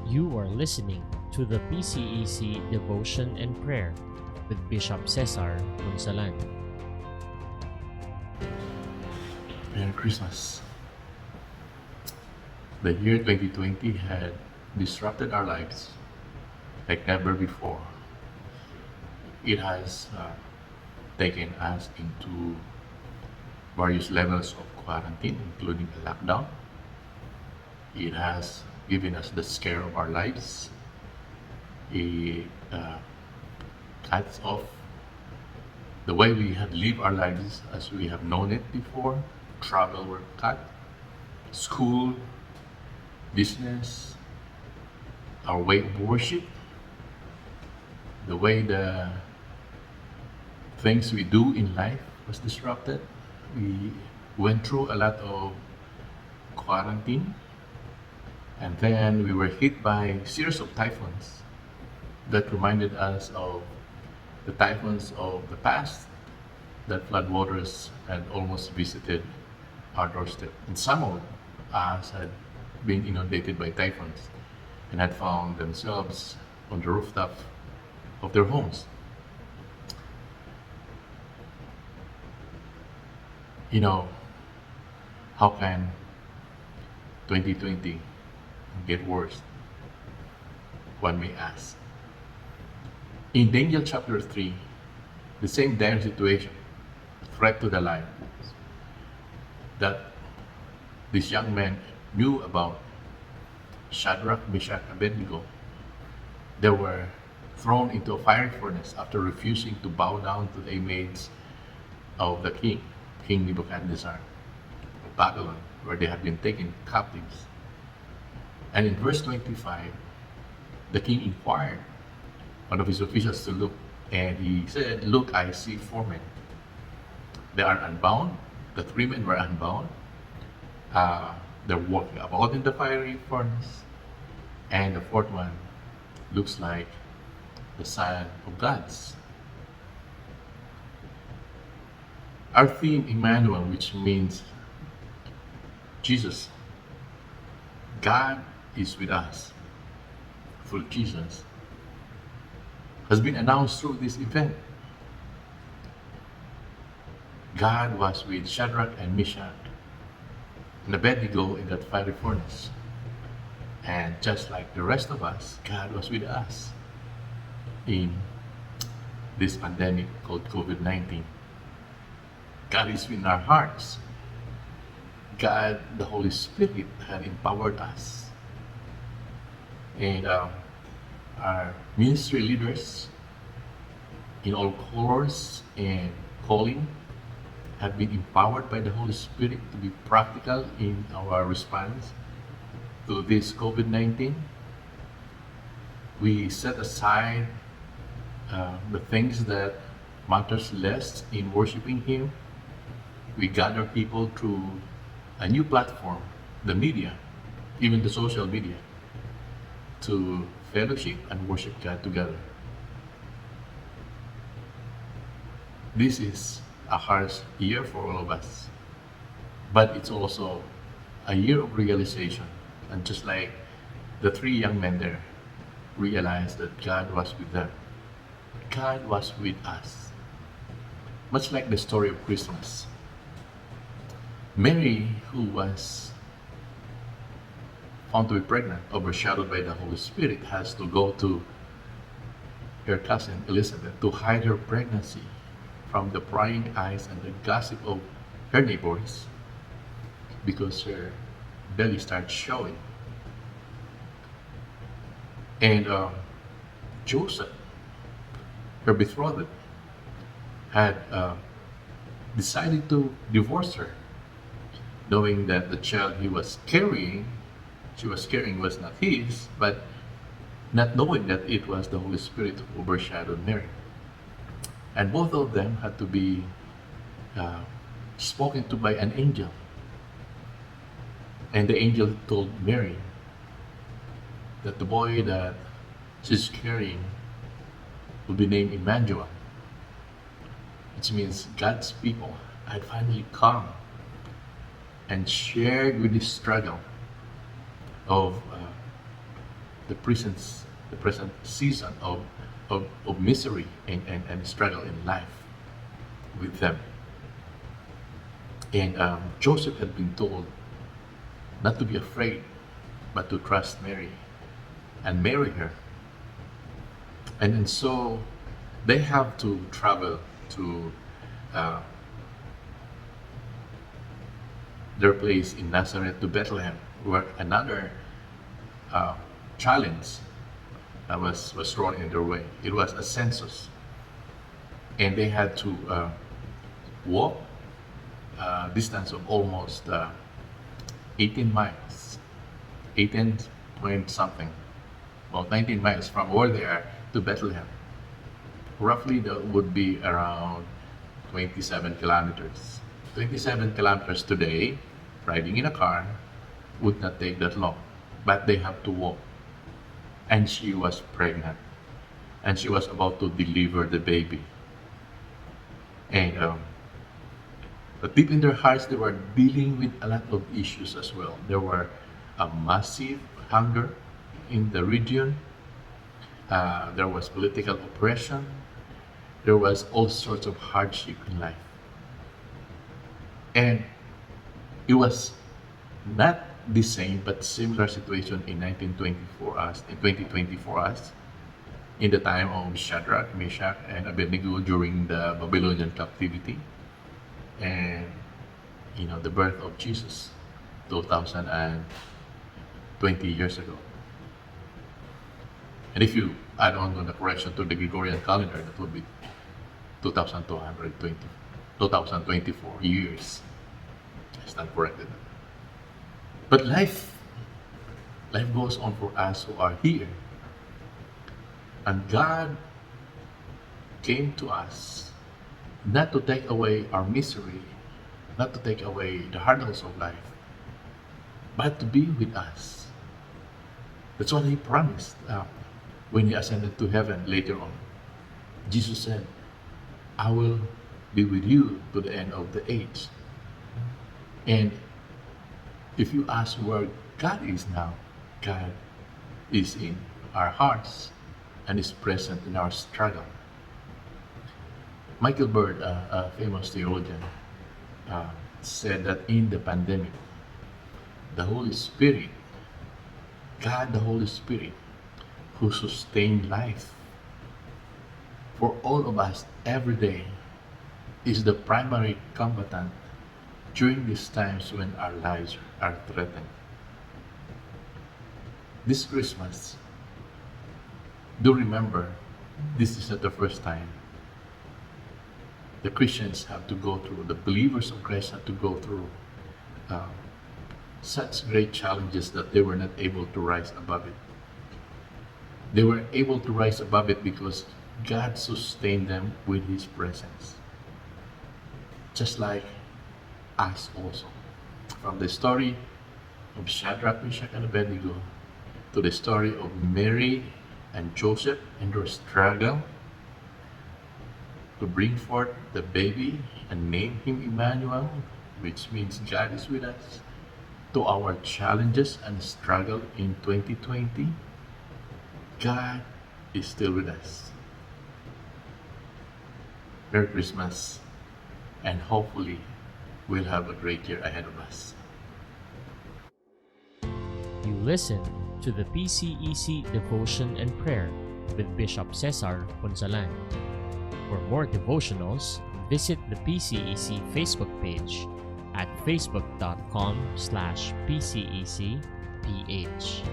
You are listening to the PCEC Devotion and Prayer with Bishop Cesar Punzalan. Merry Christmas. The year 2020 had disrupted our lives like never before. It has taken us into various levels of quarantine, including a lockdown. It has given us the scare of our lives. It cuts off the way we had lived our lives as we have known it before. Travel were cut, school, business, our way of worship, the way the things we do in life was disrupted. We went through a lot of quarantine, and then we were hit by a series of typhoons that reminded us of the typhoons of the past that floodwaters had almost visited our doorstep. And some of us had been inundated by typhoons and had found themselves on the rooftop of their homes. You know, how can 2020 get worse? One may ask. In Daniel chapter 3, the same dire situation, threat to the life, that this young man knew about, Shadrach, Meshach, and Abednego, they were thrown into a fiery furnace after refusing to bow down to the image of the king, King Nebuchadnezzar of Babylon, where they had been taken captives. And in verse 25, the king inquired one of his officials to look, and he said, "Look, I see 4 men. They are unbound. The 3 men were unbound. They're walking about in the fiery furnace, and the 4th one looks like the Son of God's." Our theme, Emmanuel, which means Jesus, God is with us, through Jesus, has been announced through this event. God was with Shadrach and Meshach and Abednego in that fiery furnace. And just like the rest of us, God was with us in this pandemic called COVID-19. God is in our hearts. God, the Holy Spirit, had empowered us. And our ministry leaders in all colors and calling have been empowered by the Holy Spirit to be practical in our response to this COVID-19. We set aside the things that matters less in worshiping Him. We gather people through a new platform, the media, even the social media, to fellowship and worship God together. This is a harsh year for all of us, but it's also a year of realization. And just like the 3 young men there realized that God was with them, God was with us. Much like the story of Christmas, Mary, who was found to be pregnant, overshadowed by the Holy Spirit, has to go to her cousin Elizabeth to hide her pregnancy from the prying eyes and the gossip of her neighbors because her belly starts showing. And Joseph, her betrothed, had decided to divorce her, knowing that the child she was carrying was not his, but not knowing that it was the Holy Spirit who overshadowed Mary. And both of them had to be spoken to by an angel. And the angel told Mary that the boy that she's carrying will be named Emmanuel, which means God's people had finally come and shared with this struggle of the present season of misery and struggle in life with them. And Joseph had been told not to be afraid, but to trust Mary and marry her. And so they have to travel to their place in Nazareth to Bethlehem, where another challenge was thrown in their way. It was a census, and they had to walk a distance of almost 18 miles, 18 point something, about 19 miles from where they are to Bethlehem. Roughly, that would be around 27 kilometers. 27 kilometers today, riding in a car, would not take that long, but they have to walk. And she was pregnant, and she was about to deliver the baby. And but deep in their hearts, they were dealing with a lot of issues as well. There were a massive hunger in the region. There was political oppression. There was all sorts of hardship in life. And it was not the same but similar situation in 1920 for us, in 2020 for us, in the time of Shadrach, Meshach, and Abednego during the Babylonian captivity, and the birth of Jesus 2020 years ago. And if you add on the correction to the Gregorian calendar, that would be 2024 years. I stand corrected. But life goes on for us who are here. And God came to us not to take away our misery, not to take away the hurdles of life, but to be with us. That's what He promised when He ascended to heaven later on. Jesus said, I will be with you to the end of the age. And if you ask where God is now, God is in our hearts and is present in our struggle. Michael Bird, a famous theologian, said that in the pandemic, the Holy Spirit, God the Holy Spirit, who sustained life for all of us every day, is the primary combatant during these times when our lives are threatened. This Christmas, do remember, this is not the first time the Christians have to go through, the believers of Christ have to go through such great challenges that they were not able to rise above it. They were able to rise above it because God sustained them with His presence. Just like us also. From the story of Shadrach, Meshach, and Abednego to the story of Mary and Joseph and their struggle to bring forth the baby and name him Emmanuel, which means God is with us, to our challenges and struggle in 2020, God is still with us. Merry Christmas, and hopefully we'll have a great year ahead of us. You listen to the PCEC Devotion and Prayer with Bishop Cesar Punzalan. For more devotionals, visit the PCEC Facebook page at facebook.com/PCECPH.